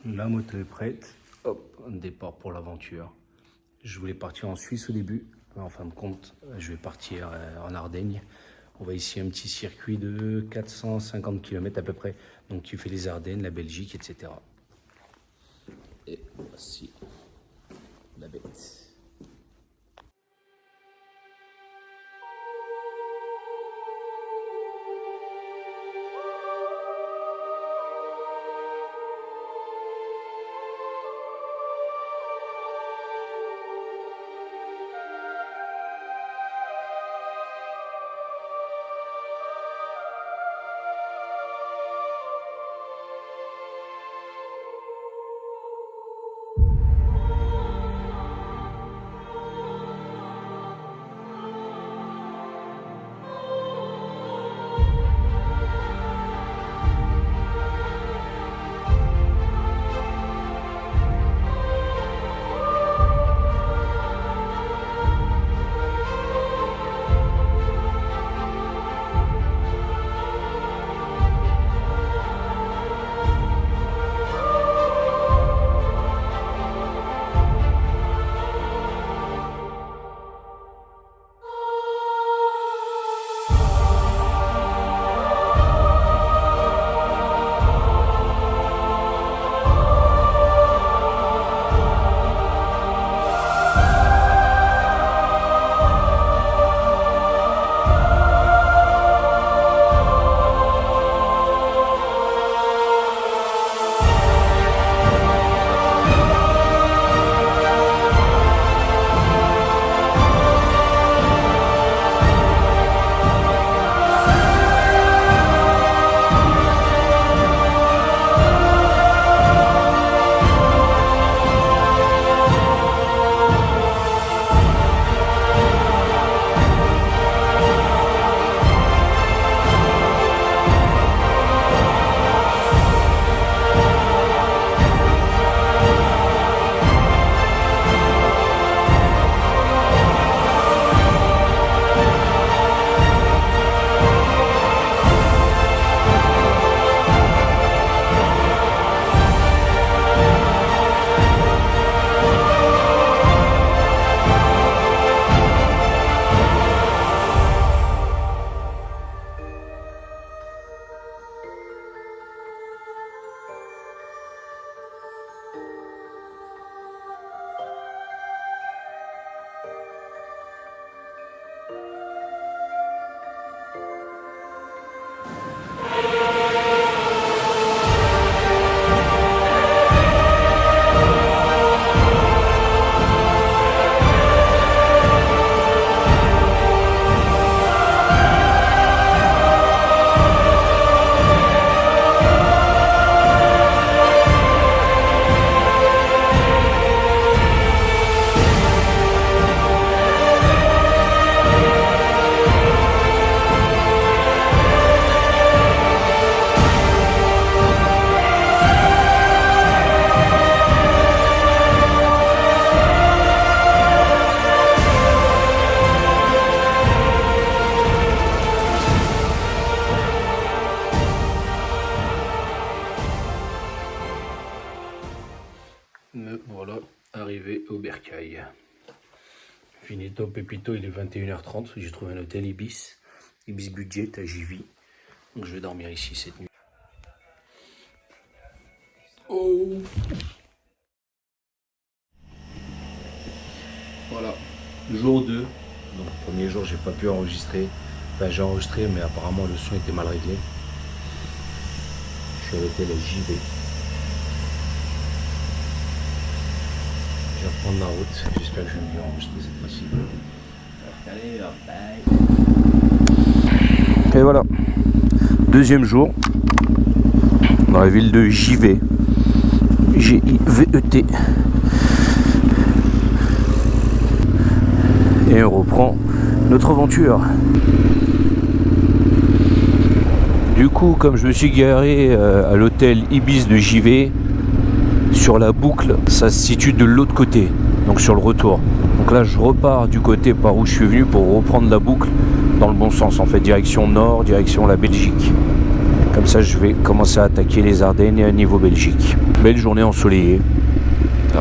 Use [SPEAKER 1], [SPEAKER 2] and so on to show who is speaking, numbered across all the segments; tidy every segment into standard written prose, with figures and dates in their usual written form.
[SPEAKER 1] La moto est prête. Hop, on départ pour l'aventure. Je voulais partir en Suisse au début, mais en fin de compte, je vais partir en Ardennes. On va ici un petit circuit de 450 km à peu près. Donc tu fais les Ardennes, la Belgique, etc. Et voici la bête. Me voilà arrivé au Bercail. Finito pepito, il est 21h30. J'ai trouvé un hôtel Ibis Budget à Givy. Donc je vais dormir ici cette nuit. Oh! Voilà, jour 2. Donc premier jour, j'ai pas pu enregistrer. Enfin, j'ai enregistré, mais apparemment le son était mal réglé. Je suis à l'hôtel JV. Je vais reprendre ma route, j'espère que je vais mieux enregistrer cette fois-ci. Et voilà, deuxième jour dans la ville de JV. G-I-V-E-T. Et on reprend notre aventure. Du coup, comme je me suis garé à l'hôtel Ibis de JV, sur la boucle, ça se situe de l'autre côté, donc sur le retour. Donc là, je repars du côté par où je suis venu pour reprendre la boucle dans le bon sens, en fait, direction nord, direction la Belgique. Comme ça, je vais commencer à attaquer les Ardennes niveau Belgique. Belle journée ensoleillée.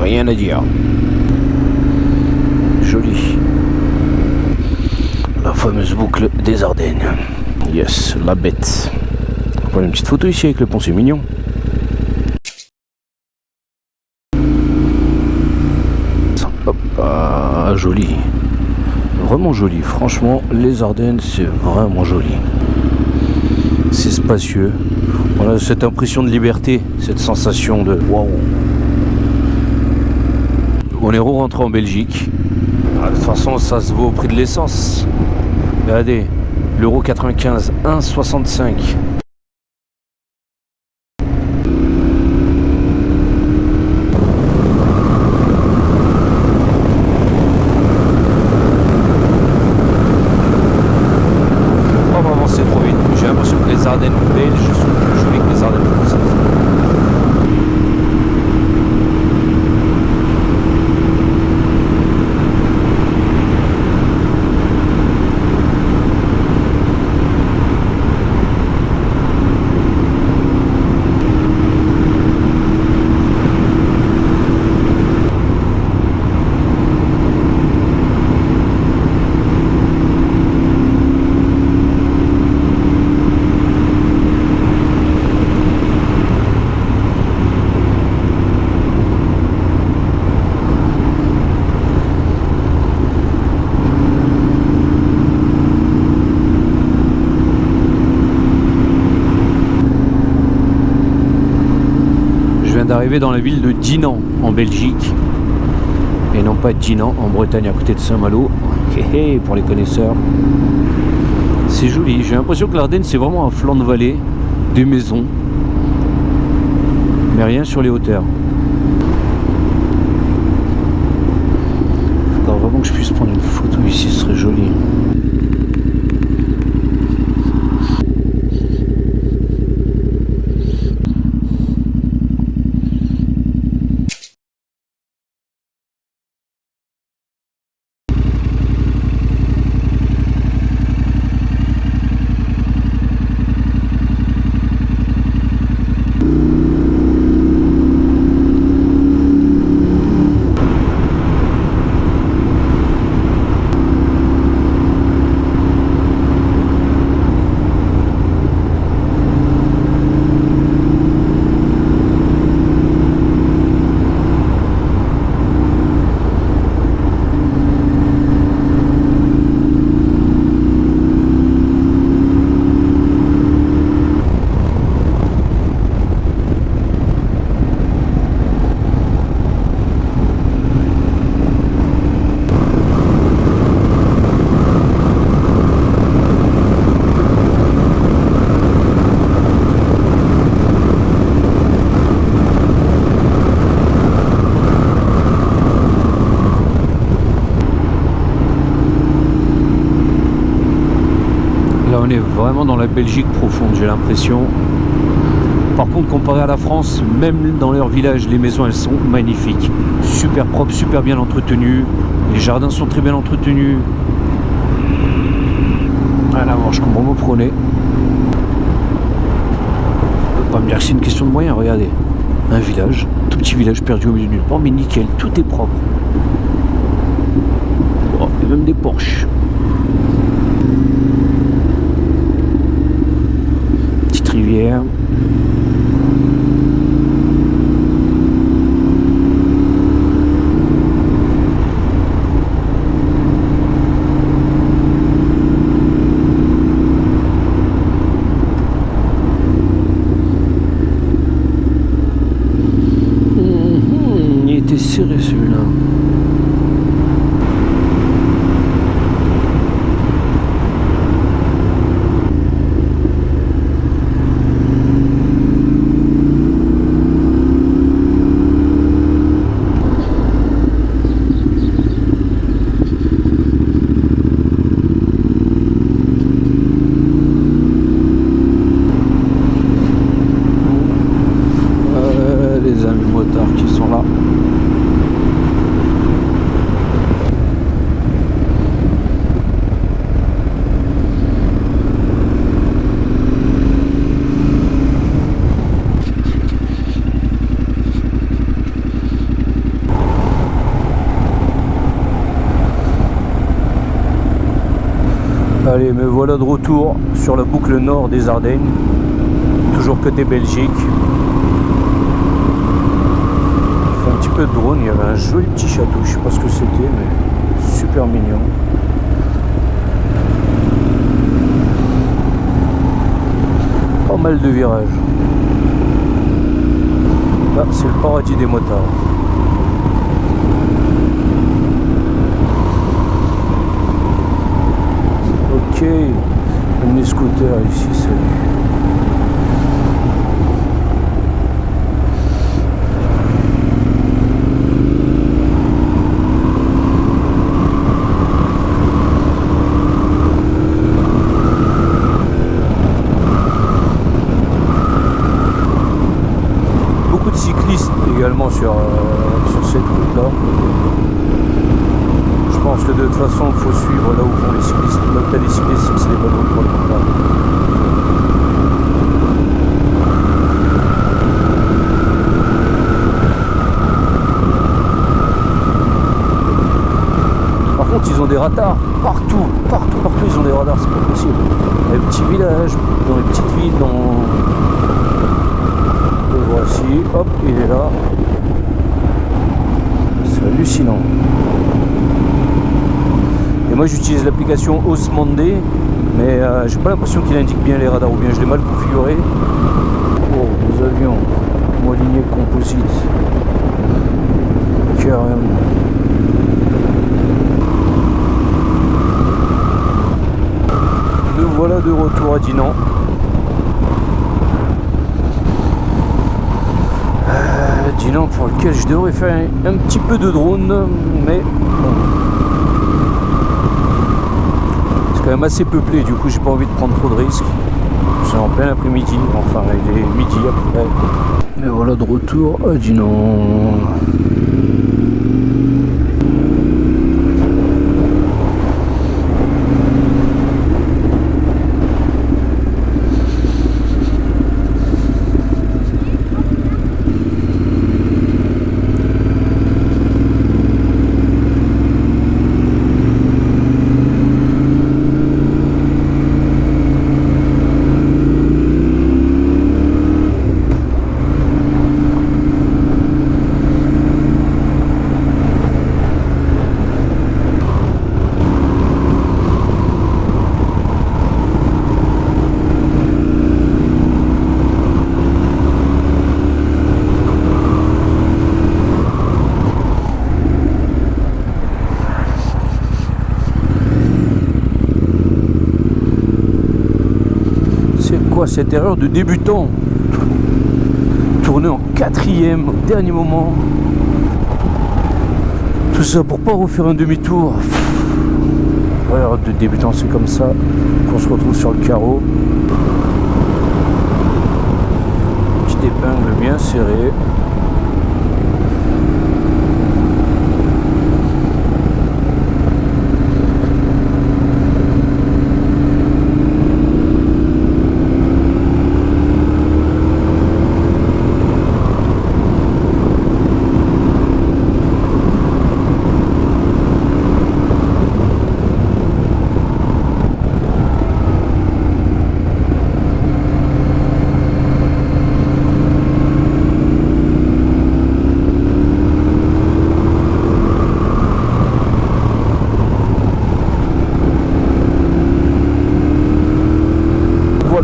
[SPEAKER 1] Rien à dire. Joli. La fameuse boucle des Ardennes. Yes, la bête. Voilà une petite photo ici avec le pont, c'est mignon. Hop, ah, joli. Vraiment joli. Franchement, les Ardennes, c'est vraiment joli. C'est spacieux. On a cette impression de liberté, cette sensation de waouh. On est rentré en Belgique. De toute façon, ça se vaut au prix de l'essence. Regardez, l'euro 95, 1,65. Oh, vraiment, c'est trop vite. J'ai l'impression que les Ardennes belges sont plus jolies que les Ardennes françaises. D'arriver dans la ville de Dinan en Belgique et non pas Dinan en Bretagne à côté de Saint-Malo. Pour les connaisseurs, c'est joli. J'ai l'impression que l'Ardenne c'est vraiment un flanc de vallée, des maisons, mais rien sur les hauteurs. Il faudra vraiment que je puisse prendre une photo ici, ce serait joli. On est vraiment dans la Belgique profonde, j'ai l'impression. Par contre, comparé à la France, même dans leur village, les maisons, elles sont magnifiques. Super propres, super bien entretenues. Les jardins sont très bien entretenus. Rien à voir, je comprends, vous me prenez. On peut pas me dire que c'est une question de moyens, regardez. Un village, tout petit village perdu au milieu de nulle part, mais nickel, tout est propre. Oh, et même des Porsche. Rivière. Il était serré celui-là. Qui sont là. Allez, me voilà de retour sur la boucle nord des Ardennes, toujours côté Belgique. Il fait un petit peu de drone, il y avait un joli petit château, je sais pas ce que c'était, mais super mignon. Pas mal de virages. Là, c'est le paradis des motards. Ok, mes scooters ici, salut. Beaucoup de cyclistes également sur cette route là. Je pense que de toute façon il faut suivre là où vont les cyclistes. Là où tu as des cyclistes, c'est des bonnes routes pour le montard. Par contre ils ont des radars partout ils ont des radars, c'est pas possible. Dans les petits villages, dans les petites villes, le voici, hop, il est là. C'est hallucinant. Et moi j'utilise l'application Osmande, mais j'ai pas l'impression qu'il indique bien les radars, ou bien je l'ai mal configuré. Oh, nos avions, lignée composite. Carrément. Nous voilà de retour à Dinan. Dinan pour lequel je devrais faire un petit peu de drone, mais bon. C'est quand même assez peuplé, du coup j'ai pas envie de prendre trop de risques. C'est en plein après-midi, enfin il est midi à peu près. Mais voilà de retour à Dinan. Cette erreur de débutant, tourner en quatrième au dernier moment, tout ça pour pas refaire un demi-tour. Erreur de débutant, c'est comme ça qu'on se retrouve sur le carreau. Petite épingle bien serrée.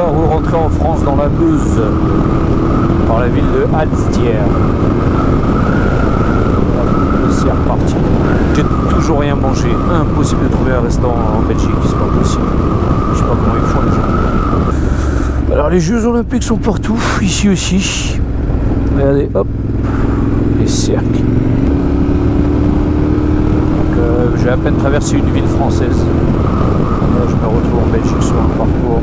[SPEAKER 1] Re-rentrer en France dans la Meuse par la ville de Alstière. C'est reparti. J'ai toujours rien mangé, impossible de trouver un restaurant en Belgique, c'est pas possible. Je sais pas comment ils font les gens. Alors les Jeux Olympiques sont partout, ici aussi. Regardez, hop, les cercles. Donc j'ai à peine traversé une ville française. Là, je me retrouve en Belgique sur un parcours.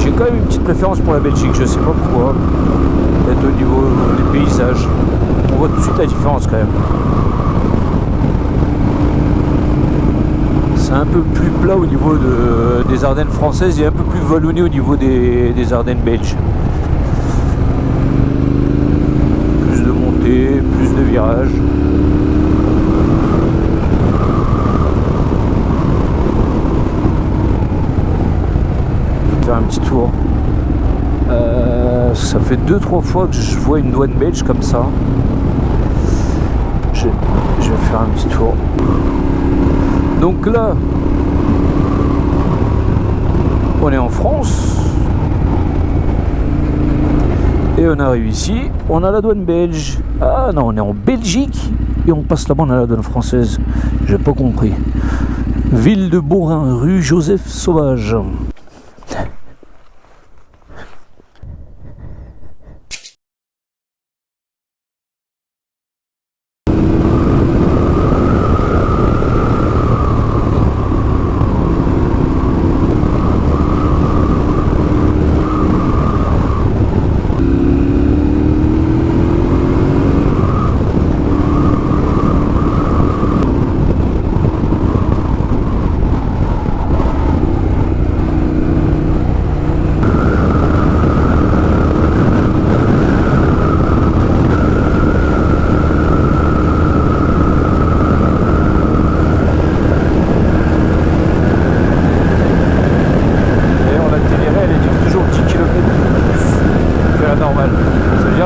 [SPEAKER 1] J'ai quand même une petite préférence pour la Belgique, je sais pas pourquoi. Peut-être au niveau des paysages. On voit tout de suite la différence quand même. C'est un peu plus plat au niveau des Ardennes françaises et un peu plus vallonné au niveau des Ardennes belges. Plus de montées, plus de virages. Ça fait 2-3 fois que je vois une douane belge comme ça. Je vais faire un petit tour. Donc là, on est en France. Et on arrive ici, on a la douane belge. Ah non, on est en Belgique et on passe là-bas, on a la douane française. J'ai pas compris. Ville de Beaurain, rue Joseph Sauvage.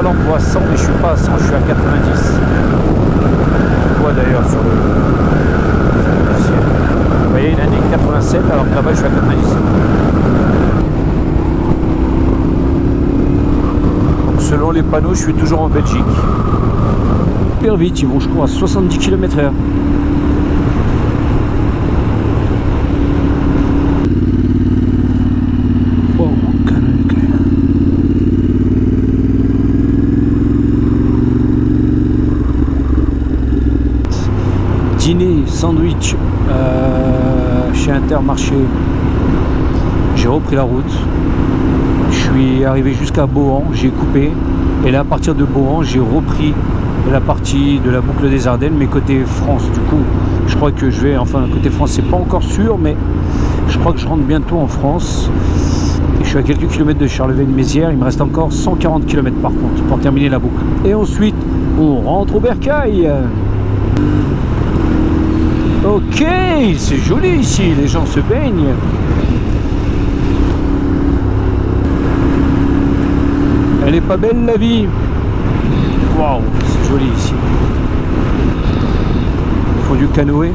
[SPEAKER 1] l'emploi 100, mais je suis pas à 100, je suis à 90. On voit d'ailleurs sur le logiciel. Vous voyez, il indique 87, alors que là-bas, je suis à 97. Donc, selon les panneaux, je suis toujours en Belgique. Super vite, ils vont, je crois, à 70 km/h. Dîner, sandwich chez Intermarché. J'ai repris la route. Je suis arrivé jusqu'à Bohan, j'ai coupé. Et là, à partir de Bohan, j'ai repris la partie de la boucle des Ardennes, mais côté France. Du coup, je crois que je vais, enfin, côté France, c'est pas encore sûr, mais je crois que je rentre bientôt en France. Et je suis à quelques kilomètres de Charleville-Mézières. Il me reste encore 140 km par contre pour terminer la boucle. Et ensuite, on rentre au Bercail. Ok, c'est joli ici, les gens se baignent. Elle est pas belle la vie. Waouh, c'est joli ici. Il faut du canoë.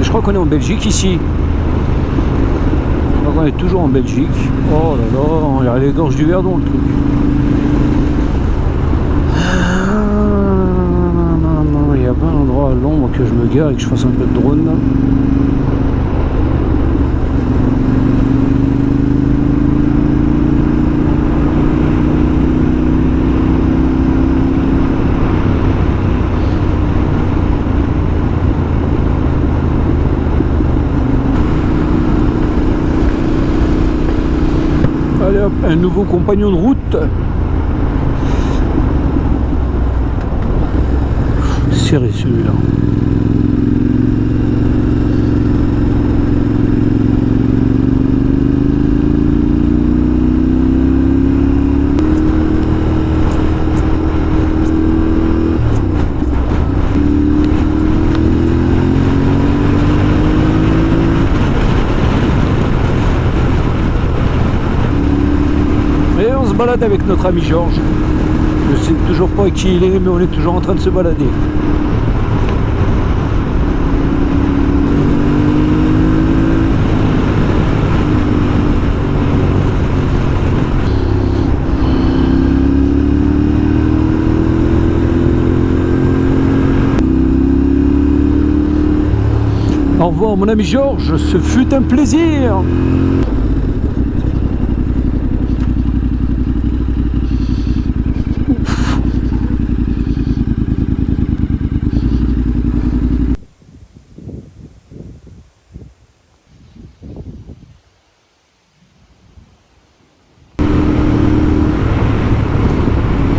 [SPEAKER 1] Je crois qu'on est en Belgique ici. Je crois qu'on est toujours en Belgique. Oh là là, il y a les gorges du Verdon le truc. Il y a pas un endroit à l'ombre que je me gare et que je fasse un peu de drone là. Allez hop, un nouveau compagnon de route. Serré celui-là. On se balade avec notre ami Georges. Je sais toujours pas qui il est, mais on est toujours en train de se balader. Au revoir mon ami Georges, ce fut un plaisir.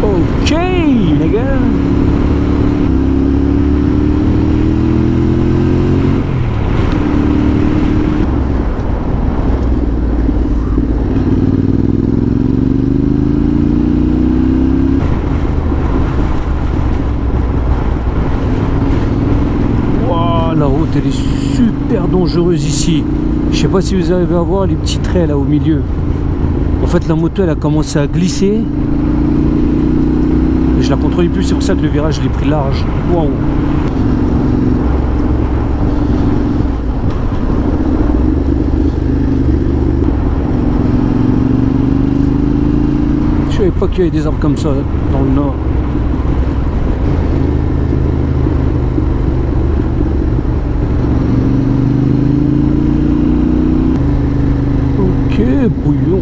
[SPEAKER 1] Ok les gars. super dangereuse ici. Je sais pas si vous arrivez à voir les petits traits là au milieu. En fait la moto elle a commencé à glisser. Et je la contrôlais plus, c'est pour ça que le virage je l'ai pris large. Waouh. Je savais pas qu'il y avait des arbres comme ça dans le nord. Ok, bouillon.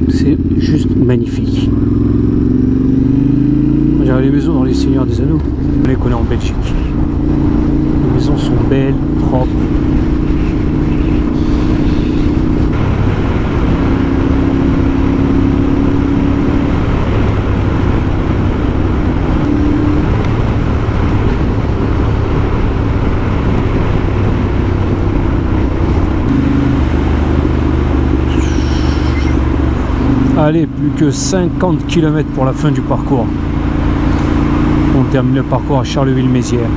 [SPEAKER 1] C'est juste magnifique. On dirait les maisons dans les Seigneurs des Anneaux. On les connaît en Belgique. Les maisons sont belles, propres. Allez, plus que 50 km pour la fin du parcours. On termine le parcours à Charleville-Mézières.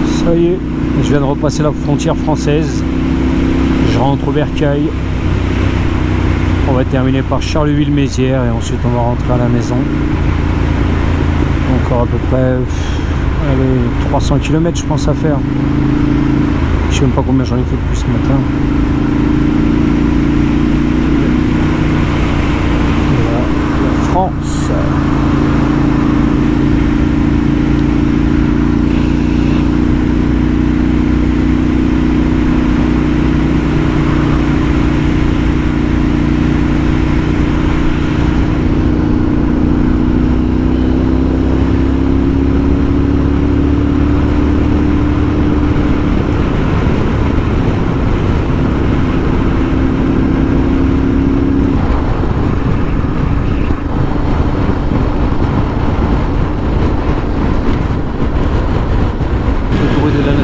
[SPEAKER 1] Ça y est, je viens de repasser la frontière française. Je rentre au Bercail. On va terminer par Charleville-Mézières et ensuite on va rentrer à la maison. Encore à peu près allez, 300 km je pense à faire. Je sais même pas combien j'en ai fait depuis ce matin. France.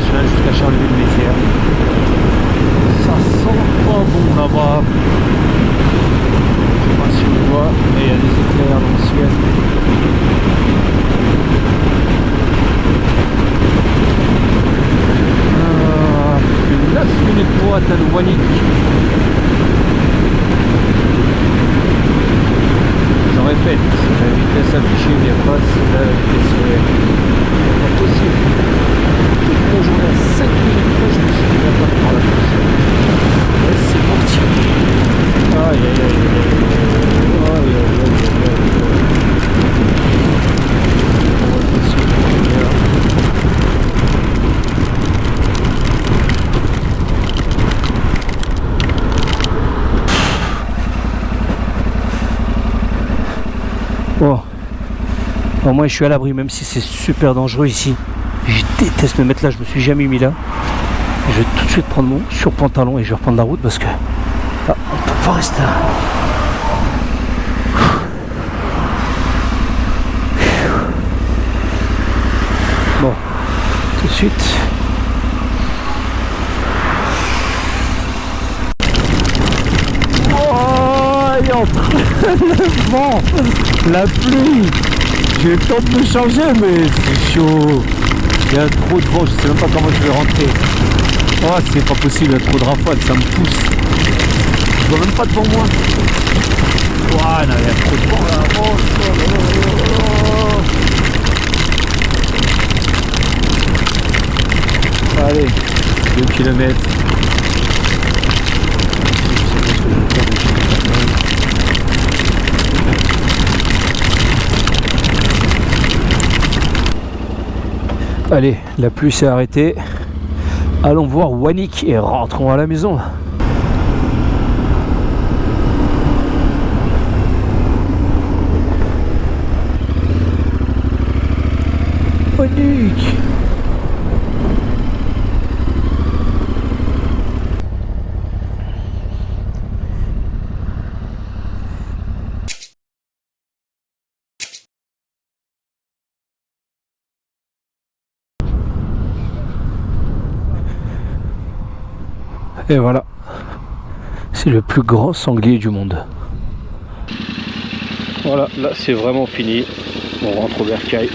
[SPEAKER 1] Jusqu'à Charleville-Mézières. Ça sent pas bon là-bas. Je sais pas si on voit, mais il y a des éclairs dans le ciel. 9 minutes pour atteindre Wannick. Je répète, la vitesse affichée dépasse la vitesse réelle. C'est pas possible. Toute la journée à 5 minutes près, je me suis dit pas par la course. Ouais, c'est parti. Aïe aïe aïe aïe. Aïe aïe aïe Bon. Bon, moi je suis à l'abri, même si c'est super dangereux ici. Je déteste me mettre là, je me suis jamais mis là. Je vais tout de suite prendre mon surpantalon et je vais reprendre la route parce que ah, on peut pas rester là. Bon, tout de suite. Oh, il y a le vent, la pluie. J'ai le temps de me changer, mais c'est chaud. Il y a trop de vent, je sais même pas comment je vais rentrer. Oh, c'est pas possible, il y a trop de rafales, ça me pousse. Je vois même pas devant moi. Oh, non, il y a trop de vent là. Oh. Allez, 2 km. Allez, la pluie s'est arrêtée. Allons voir Wannick et rentrons à la maison. Wannick. Et voilà, c'est le plus grand sanglier du monde. Voilà, là c'est vraiment fini. On rentre au bercail.